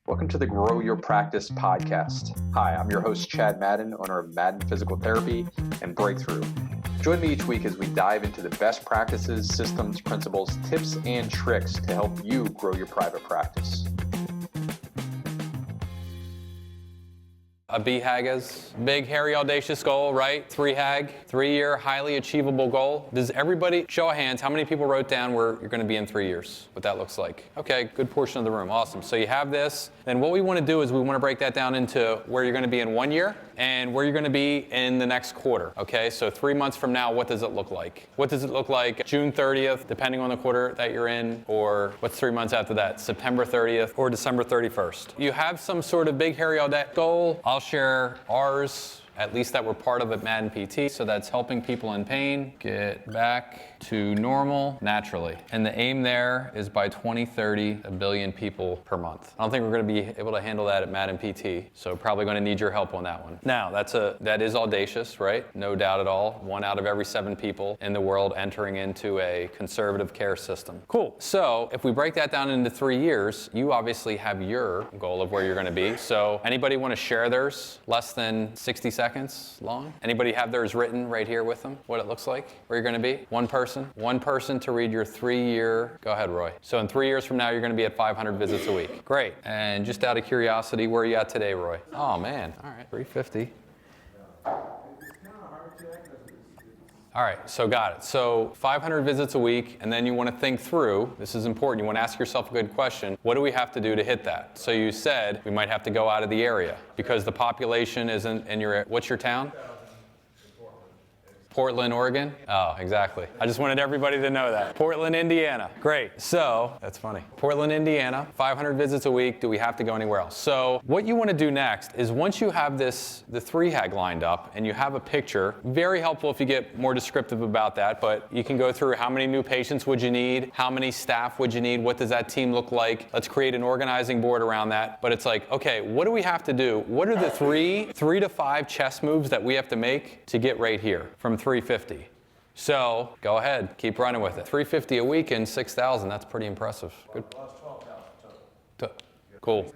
Welcome to the Grow Your Practice podcast. Hi, I'm your host, Chad Madden, owner of Madden Physical Therapy and Breakthrough. Join me each week as we dive into the best practices, systems, principles, tips, and tricks to help you grow your private practice. A BHAG is big, hairy, audacious goal, right? 3HAG, 3-year, highly achievable goal. Does everybody, show of hands, how many people wrote down where you're going to be in 3 years, what that looks like? Okay, good portion of the room, awesome. So you have this, then what we want to do is we want to break that down into where you're going to be in 1 year and where you're going to be in the next quarter, okay? So 3 months from now, what does it look like? What does it look like June 30th, depending on the quarter that you're in, or what's 3 months after that, September 30th or December 31st? You have some sort of big, hairy, audacious goal. I'll share ours, at least that we're part of at Madden PT. So that's helping people in pain get back to normal naturally. And the aim there is by 2030, 1 billion people per month. I don't think we're going to be able to handle that at Madden PT. So probably going to need your help on that one. Now, that is audacious, right? No doubt at all. 1 out of every 7 people in the world entering into a conservative care system. Cool. So if we break that down into 3 years, you obviously have your goal of where you're going to be. So anybody want to share theirs? Less than 60 seconds long? Anybody have theirs written right here with them? What it looks like? Where you're going to be? One person to read your 3-year. Go ahead, Roy. So in 3 years from now, you're going to be at 500 visits a week. Great. And just out of curiosity, where are you at today, Roy? Oh man. All right. 350. All right, so got it. So 500 visits a week, and then you want to think through, this is important, you want to ask yourself a good question, what do we have to do to hit that? So you said we might have to go out of the area because the population isn't in your, what's your town? Portland, Oregon? Oh, exactly. I just wanted everybody to know that. Portland, Indiana. Great. So, that's funny. Portland, Indiana, 500 visits a week. Do we have to go anywhere else? So, what you want to do next is once you have the 3HAG lined up and you have a picture, very helpful if you get more descriptive about that, but you can go through how many new patients would you need, how many staff would you need, what does that team look like? Let's create an organizing board around that. But it's like, okay, what do we have to do? What are the three to 5 chess moves that we have to make to get right here from 350. So go ahead, keep running with it. 350 a week and 6,000, that's pretty impressive. Good. Cool.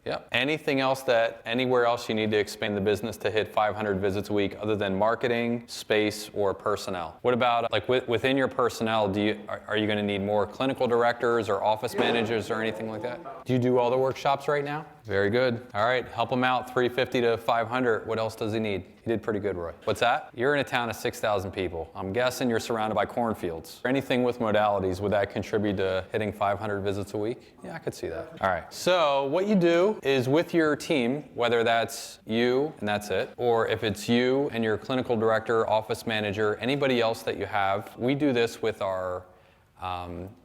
Yep. Anything else anywhere else you need to expand the business to hit 500 visits a week other than marketing, space, or personnel? What about like within your personnel, are you going to need more clinical directors or office managers or anything like that? Do you do all the workshops right now? Very good. All right, help him out, 350 to 500. What else does he need? He did pretty good, Roy. What's that? You're in a town of 6,000 people. I'm guessing you're surrounded by cornfields. Anything with modalities, would that contribute to hitting 500 visits a week? Yeah, I could see that. All right, so what you do is with your team, whether that's you and that's it, or if it's you and your clinical director, office manager, anybody else that you have, we do this with our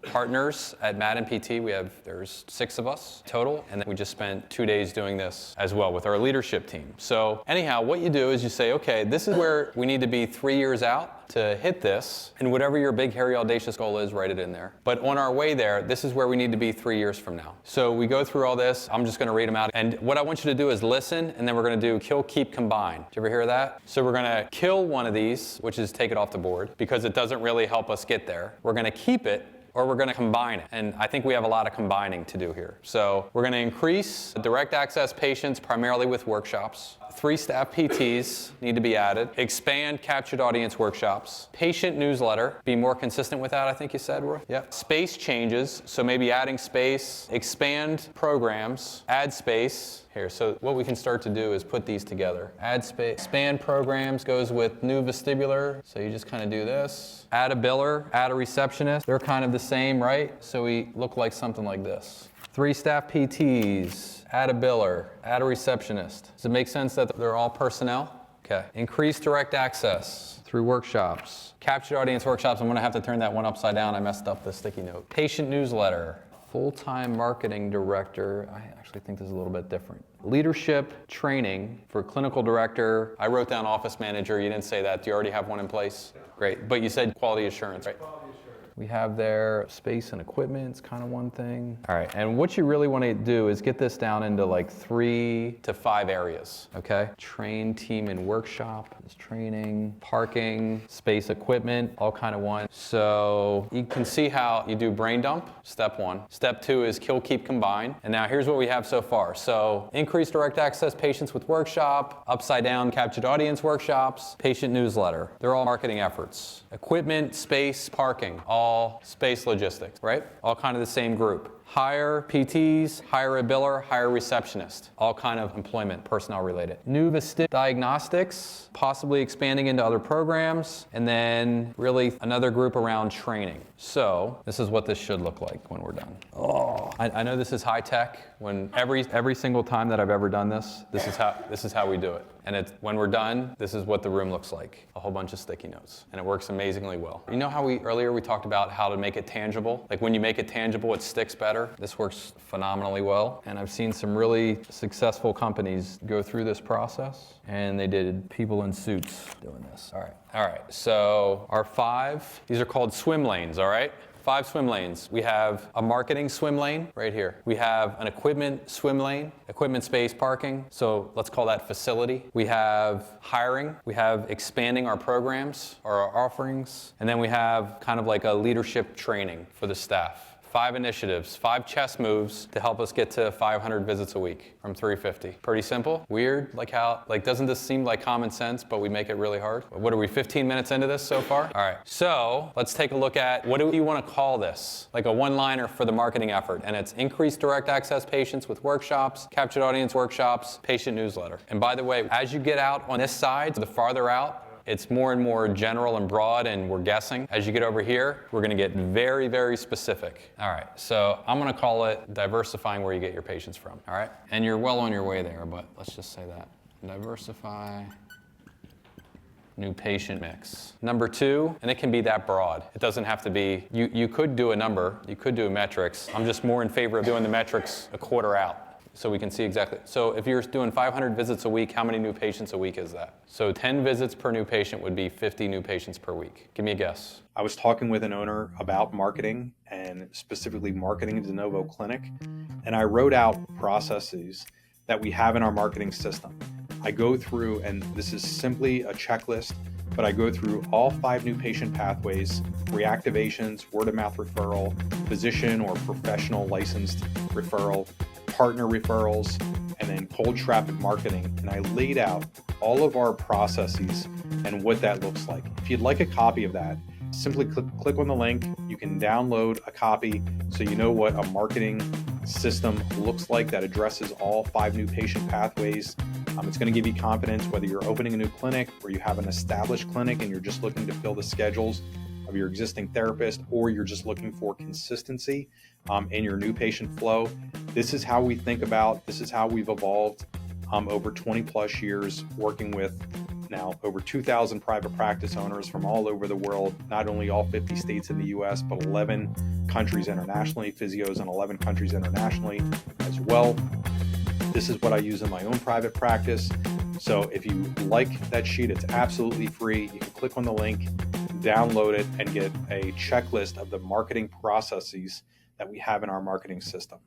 partners at Madden PT. There's 6 of us total, and then we just spent 2 days doing this as well with our leadership team. So anyhow, what you do is you say, okay, this is where we need to be 3 years out to hit this, and whatever your big, hairy, audacious goal is, write it in there. But on our way there, this is where we need to be 3 years from now. So we go through all this. I'm just going to read them out. And what I want you to do is listen, and then we're going to do kill, keep, combine. Did you ever hear that? So we're going to kill one of these, which is take it off the board, because it doesn't really help us get there. We're going to keep it, or we're going to combine it. And I think we have a lot of combining to do here. So we're going to increase direct access patients primarily with workshops. 3 staff PTs need to be added. Expand captured audience workshops. Patient newsletter. Be more consistent with that, I think you said, Roy? Yep. Space changes. So maybe adding space. Expand programs. Add space. Here, so what we can start to do is put these together. Add space. Expand programs goes with new vestibular. So you just kind of do this. Add a biller, add a receptionist. They're kind of the same, right? So we look like something like this. 3 staff PTs, add a biller, add a receptionist. Does it make sense that they're all personnel? Okay. Increase direct access through workshops. Captured audience workshops. I'm going to have to turn that one upside down. I messed up the sticky note. Patient newsletter. Full-time marketing director. I actually think this is a little bit different. Leadership training for clinical director. I wrote down office manager. You didn't say that. Do you already have one in place? Yeah. Great. But you said quality assurance, right? Quality assurance. we have there space and equipment, it's kind of one thing. All right, and what you really want to do is get this down into like 3 to 5 areas, okay? Train, team, and workshop is training, parking, space, equipment, all kind of one. So you can see how you do brain dump, step 1. Step 2 is kill, keep, combine. And now here's what we have so far. So increase direct access patients with workshop, upside down captured audience workshops, patient newsletter. They're all marketing efforts. Equipment, space, parking, all space logistics, right? All kind of the same group. Hire PTs, hire a biller, hire a receptionist, all kind of employment, personnel related. New Vistic diagnostics, possibly expanding into other programs, and then really another group around training. So this is what this should look like when we're done. Oh, I know this is high tech. When every single time that I've ever done this is how we do it. And when we're done, this is what the room looks like. A whole bunch of sticky notes. And it works amazingly well. You know how earlier we talked about how to make it tangible? Like when you make it tangible, it sticks better. This works phenomenally well. And I've seen some really successful companies go through this process. And they did people in suits doing this. All right, so our 5, these are called swim lanes, all right? 5 swim lanes. We have a marketing swim lane right here. We have an equipment swim lane, equipment space parking. So let's call that facility. We have hiring. We have expanding our programs or our offerings. And then we have kind of like a leadership training for the staff. 5 initiatives, 5 chess moves to help us get to 500 visits a week from 350. Pretty simple, weird, doesn't this seem like common sense, but we make it really hard? What are we, 15 minutes into this so far? All right, so let's take a look at what do you want to call this? Like a one-liner for the marketing effort, and it's increased direct access patients with workshops, captured audience workshops, patient newsletter. And by the way, as you get out on this side, the farther out, it's more and more general and broad, and we're guessing. As you get over here, we're going to get very, very specific. All right, so I'm going to call it diversifying where you get your patients from, all right? And you're well on your way there, but let's just say that. Diversify new patient mix. Number 2, and it can be that broad. It doesn't have to be, you could do a number, you could do metrics. I'm just more in favor of doing the metrics a quarter out. So we can see exactly. So if you're doing 500 visits a week, how many new patients a week is that? So 10 visits per new patient would be 50 new patients per week. Give me a guess. I was talking with an owner about marketing and specifically marketing a de novo clinic, and I wrote out processes that we have in our marketing system. I go through, and this is simply a checklist, but I go through all 5 new patient pathways, reactivations, word of mouth referral, physician or professional licensed referral, partner referrals, and then cold traffic marketing. And I laid out all of our processes and what that looks like. If you'd like a copy of that, simply click on the link. You can download a copy so you know what a marketing system looks like that addresses all 5 new patient pathways. It's going to give you confidence whether you're opening a new clinic or you have an established clinic and you're just looking to fill the schedules of your existing therapist, or you're just looking for consistency in your new patient flow. This is how we think about, this is how we've evolved over 20 plus years, working with now over 2,000 private practice owners from all over the world, not only all 50 states in the US, but 11 countries internationally, physios in 11 countries internationally as well. This is what I use in my own private practice. So if you like that sheet, it's absolutely free. You can click on the link, download it, and get a checklist of the marketing processes that we have in our marketing system.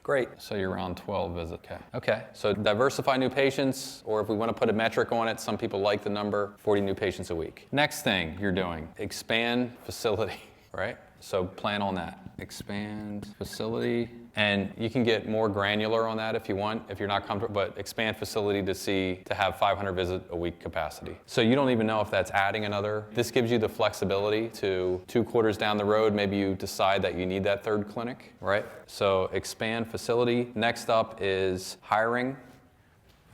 Great. So you're around 12 visits. Okay. So diversify new patients, or if we want to put a metric on it, some people like the number 40 new patients a week. Next thing you're doing, expand facility, right? So plan on that. Expand facility. And you can get more granular on that if you want, if you're not comfortable, but expand facility to have 500 visit a week capacity. So you don't even know if that's adding another. This gives you the flexibility to 2 quarters down the road, maybe you decide that you need that 3rd clinic, right? So expand facility. Next up is hiring.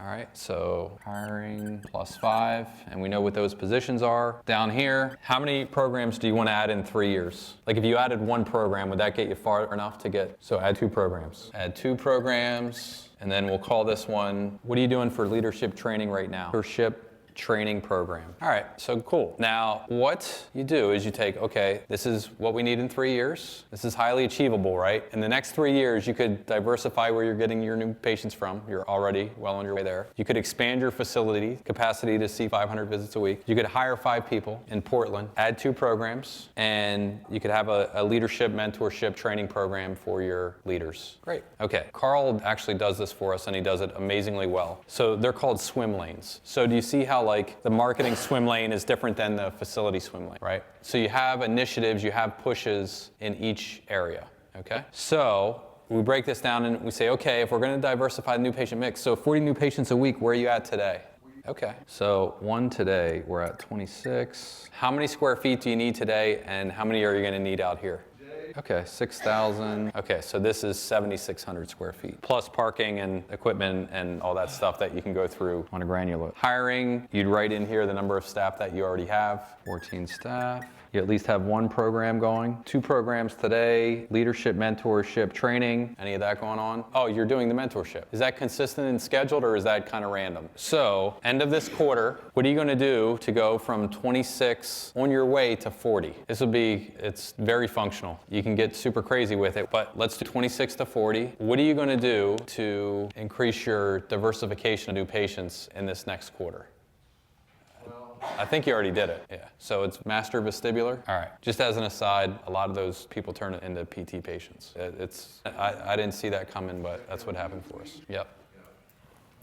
All right, so hiring +5, and we know what those positions are. Down here, how many programs do you want to add in 3 years? Like if you added 1 program, would that get you far enough to get, so add 2 programs. Add 2 programs, and then we'll call this one, what are you doing for leadership training right now? Leadership training program. All right, so cool. Now, what you do is you take, okay, this is what we need in 3 years. This is highly achievable, right? In the next 3 years, you could diversify where you're getting your new patients from. You're already well on your way there. You could expand your facility capacity to see 500 visits a week. You could hire 5 people in Portland, add 2 programs, and you could have a leadership, mentorship, training program for your leaders. Great. Okay, Carl actually does this for us, and he does it amazingly well. So they're called swim lanes. So do you see how like the marketing swim lane is different than the facility swim lane, right? So you have initiatives, you have pushes in each area, okay? So we break this down and we say, okay, if we're gonna diversify the new patient mix, so 40 new patients a week, where are you at today? Okay, so one today, we're at 26. How many square feet do you need today, and how many are you gonna need out here? Okay, 6,000. Okay, so this is 7,600 square feet, plus parking and equipment and all that stuff that you can go through on a granular. Hiring, you'd write in here the number of staff that you already have, 14 staff. You at least have 1 program going, 2 programs today, leadership, mentorship, training. Any of that going on? Oh, you're doing the mentorship. Is that consistent and scheduled, or is that kind of random? So, end of this quarter, what are you gonna do to go from 26 on your way to 40? This will be, it's very functional. You can get super crazy with it, but let's do 26 to 40. What are you gonna do to increase your diversification of new patients in this next quarter? I think you already did it, yeah. So it's master vestibular. All right, just as an aside, a lot of those people turn it into PT patients. I didn't see that coming, but that's what happened for us. Yep.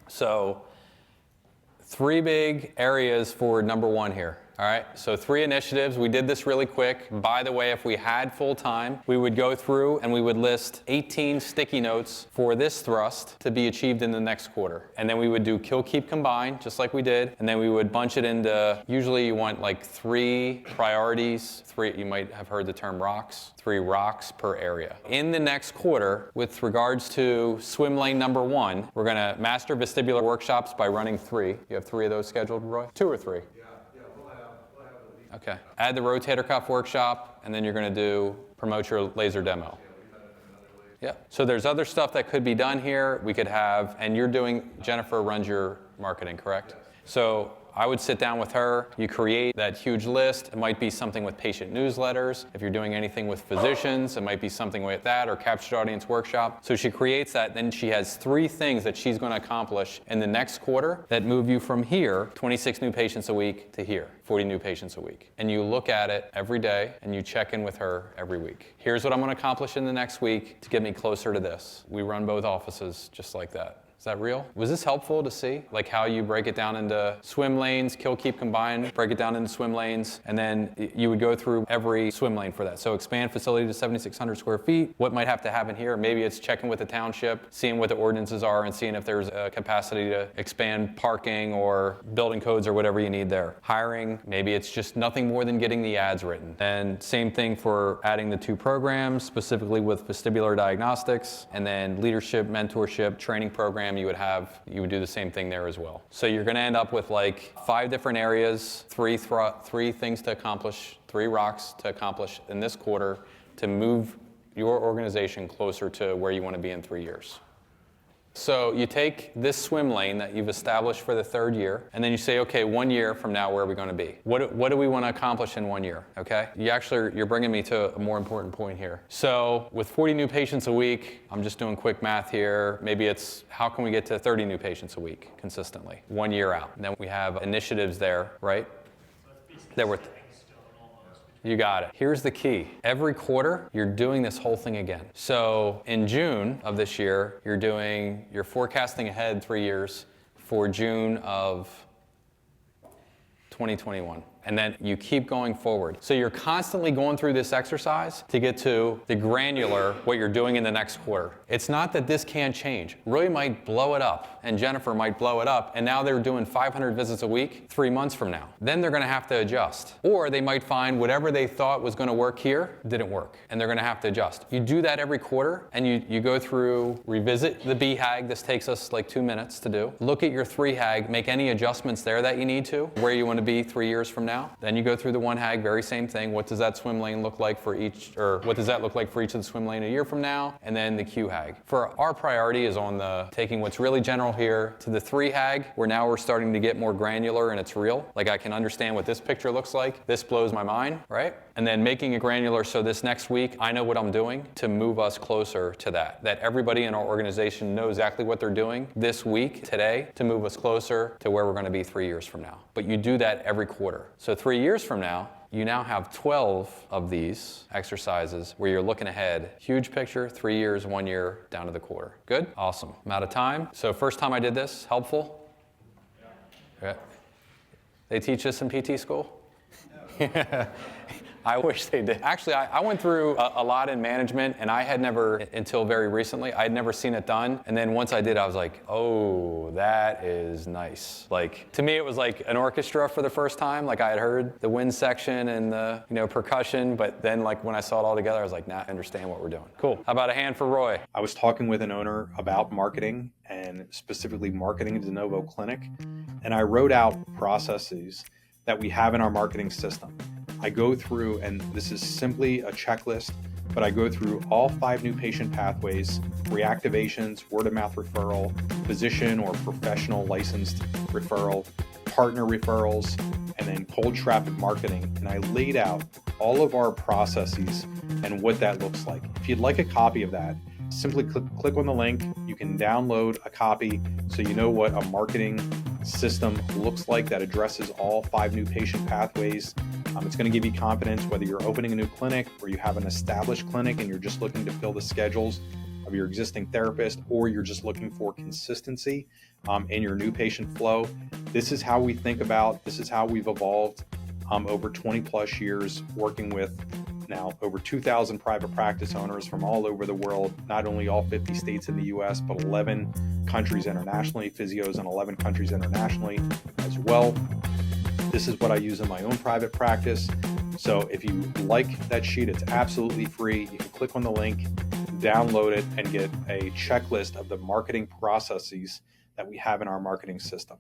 So 3 big areas for number 1 here. All right, so 3 initiatives. We did this really quick. By the way, if we had full time, we would go through and we would list 18 sticky notes for this thrust to be achieved in the next quarter. And then we would do kill, keep, combine, just like we did. And then we would bunch it into, usually you want like 3 priorities, 3, you might have heard the term rocks, 3 rocks per area. In the next quarter, with regards to swim lane number 1, we're gonna master vestibular workshops by running 3. You have 3 of those scheduled, Roy? 2 or 3? Okay. Add the rotator cuff workshop, and then you're going to promote your laser demo. Yeah. So there's other stuff that could be done here. We could have, and Jennifer runs your marketing, correct? So I would sit down with her. You create that huge list. It might be something with patient newsletters. If you're doing anything with physicians, it might be something with that, or captured audience workshop. So she creates that. Then she has 3 things that she's going to accomplish in the next quarter that move you from here, 26 new patients a week, to here, 40 new patients a week. And you look at it every day, and you check in with her every week. Here's what I'm going to accomplish in the next week to get me closer to this. We run both offices just like that. Is that real? Was this helpful to see? Like how you break it down into swim lanes, kill, keep, combine, break it down into swim lanes, and then you would go through every swim lane for that. So expand facility to 7,600 square feet. What might have to happen here? Maybe it's checking with the township, seeing what the ordinances are, and seeing if there's a capacity to expand parking or building codes or whatever you need there. Hiring, maybe it's just nothing more than getting the ads written. And same thing for adding the 2 programs, specifically with vestibular diagnostics, and then leadership, mentorship, training program. You would do the same thing there as well. So you're going to end up with like 5 different areas, 3 things to accomplish, 3 rocks to accomplish in this quarter to move your organization closer to where you want to be in 3 years. So you take this swim lane that you've established for the 3rd year, and then you say, okay, 1 year from now, where are we going to be? What do we want to accomplish in 1 year? Okay? You're bringing me to a more important point here. So with 40 new patients a week, I'm just doing quick math here. Maybe it's how can we get to 30 new patients a week consistently, 1 year out? And then we have initiatives there, right? You got it. Here's the key. Every quarter, you're doing this whole thing again. So in June of this year, you're forecasting ahead 3 years for June of 2021. And then you keep going forward. So you're constantly going through this exercise to get to the granular, what you're doing in the next quarter. It's not that this can't change. Roy might blow it up, and Jennifer might blow it up, and now they're doing 500 visits a week 3 months from now. Then they're going to have to adjust. Or they might find whatever they thought was going to work here didn't work, and they're going to have to adjust. You do that every quarter, and you go through, revisit the BHAG. This takes us like 2 minutes to do. Look at your 3 HAG, make any adjustments there that you need to, where you want to be 3 years from now. Then you go through the 1HAG, very same thing. What does that swim lane look like for each, or what does that look like for each of the swim lane a year from now? And then the QHAG. For our priority is on the taking what's really general here to the 3HAG, where now we're starting to get more granular and it's real. Like I can understand what this picture looks like. This blows my mind, right? And then making it granular so this next week, I know what I'm doing to move us closer to that everybody in our organization knows exactly what they're doing this week, today, to move us closer to where we're going to be 3 years from now. But you do that every quarter. So 3 years from now, you now have 12 of these exercises where you're looking ahead. Huge picture, 3 years, 1 year, down to the quarter. Good? Awesome. I'm out of time. So first time I did this, helpful? Yeah. They teach this in PT school? Yeah. I wish they did. Actually, I went through a lot in management, and I had never, until very recently, I had never seen it done. And then once I did, I was like, oh, that is nice. Like, to me, it was like an orchestra for the first time. Like, I had heard the wind section and the, percussion, but then, like, when I saw it all together, I was like, now I understand what we're doing. Cool. How about a hand for Roy? I was talking with an owner about marketing, and specifically marketing a de novo clinic, and I wrote out processes that we have in our marketing system. I go through, and this is simply a checklist, but I go through all 5 new patient pathways, reactivations, word of mouth referral, physician or professional licensed referral, partner referrals, and then cold traffic marketing. And I laid out all of our processes and what that looks like. If you'd like a copy of that, simply click on the link. You can download a copy so you know what a marketing system looks like that addresses all 5 new patient pathways. It's going to give you confidence whether you're opening a new clinic or you have an established clinic and you're just looking to fill the schedules of your existing therapist, or you're just looking for consistency in your new patient flow. This is how we think about, this is how we've evolved over 20 plus years working with now over 2,000 private practice owners from all over the world, not only all 50 states in the US, but 11 countries internationally, physios in 11 countries internationally as well. This is what I use in my own private practice. So if you like that sheet, it's absolutely free. You can click on the link, download it, and get a checklist of the marketing processes that we have in our marketing system.